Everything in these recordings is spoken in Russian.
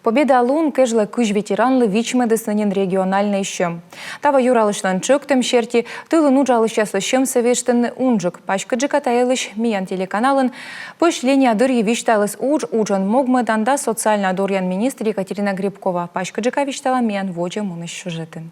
Победа лун кежле күж ветеранлы ВИЧ медицинен региональный щем. Тава юралыштан чөктем шерти, тылын уджалыщаслы щем совештен унжик. Пачка джикатаялыш миян телеканалын. Пошление адырьи вишталыс уджан могмеданда социально адорьян министр Екатерина Грибкова. Пачка джика виштала миян воджа муныш сюжетын.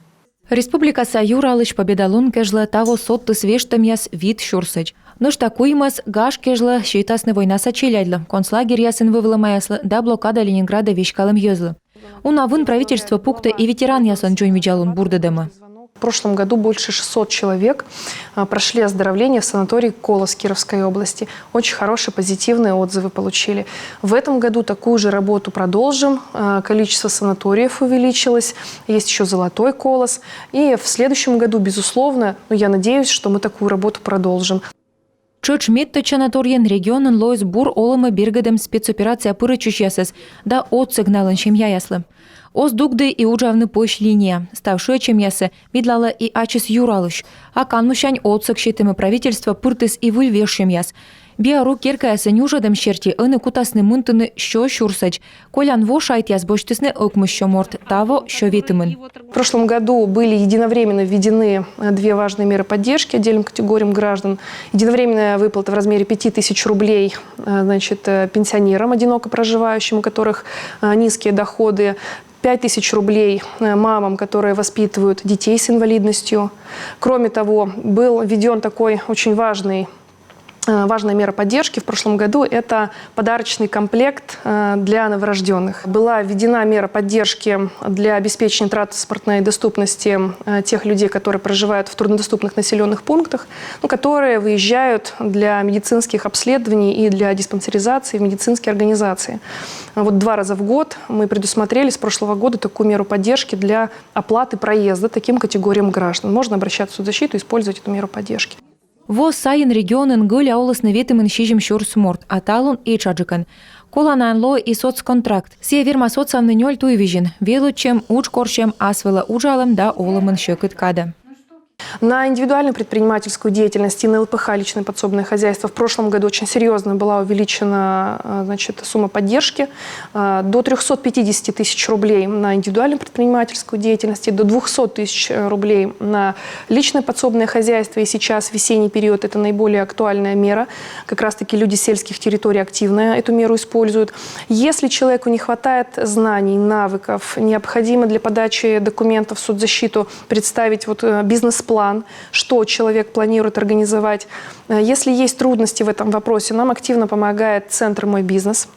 Республика Саюралыш победалун кежле таво сотты свештем яс вид шурсыч. Нож такуймас гаш кежле щитасны война сачелядлы. Концлагерь ясын вывылымаяслы, да блокада Ленинграда вещкалым ёзлы. Унавын правительство пукта и ветеран ясон джойн виджалун бурдыдымы. В прошлом году больше 600 человек прошли оздоровление в санатории Колос Кировской области. Очень хорошие, позитивные отзывы получили. В этом году такую же работу продолжим. Количество санаториев увеличилось. Есть еще Золотой Колос. И в следующем году, безусловно, я надеюсь, что мы такую работу продолжим. Чөч метто санаториен регионын лоис бур олымы бергедем спецоперация пырычыш ясыз, да от сигналын шемья яслы. Оз дугды и уджавны пойш линия, ставшая чем ясы, видлала и ачыс юралыш, а канмущань от сокщетымы правительства пыртыс и выльвеш шемьяс. Биару керкаясы нюжадым щерти ыны кутасны мынтыны шо шурсач, колян во шайт яс боштысны ыкмыш шо морт, таво шо ветымын. В прошлом году были единовременно введены две важные меры поддержки отдельным категориям граждан. Единовременная выплата в размере 5000 рублей пенсионерам, одиноко проживающим, у которых низкие доходы. 5000 рублей мамам, которые воспитывают детей с инвалидностью. Кроме того, был введен такой очень важная мера поддержки в прошлом году – это подарочный комплект для новорожденных. Была введена мера поддержки для обеспечения транспортной доступности тех людей, которые проживают в труднодоступных населенных пунктах, которые выезжают для медицинских обследований и для диспансеризации в медицинские организации. Вот 2 раза в год мы предусмотрели с прошлого года такую меру поддержки для оплаты проезда таким категориям граждан. Можно обращаться в соцзащиту и использовать эту меру поддержки. Во сайын регионын гыль аулысны ветымын шижим шурс морт, аталун и чаджикан. Колананло и соцконтракт. Сия верма соцсанны нёль туйвижин. Велу чем уч корчем асвела ужалым да олымын шöкыт када. На индивидуальную предпринимательскую деятельность и на ЛПХ, личное подсобное хозяйство, в прошлом году очень серьезно была увеличена сумма поддержки до 350 тысяч рублей на индивидуальную предпринимательскую деятельность, до 200 тысяч рублей на личное подсобное хозяйство. И сейчас, в весенний период, это наиболее актуальная мера. Как раз-таки люди сельских территорий активно эту меру используют. Если человеку не хватает знаний, навыков, необходимо для подачи документов в соцзащиту представить бизнес-план, что человек планирует организовать. Если есть трудности в этом вопросе, нам активно помогает Центр «Мой бизнес».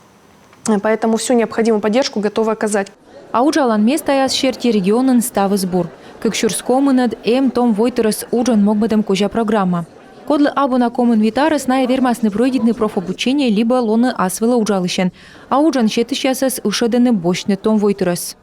Поэтому всю необходимую поддержку готовы оказать. А уджалан места яс щерти регионын ставы сбор. Как шурскомынад том войтерас уджан могбедем кожа программа. Кодлы абуна комын витарас на вермасны пройдитны профобучение либо лоны асвела уджалыщен. А уджан щетыш ясас ушедены бочны том войтерас.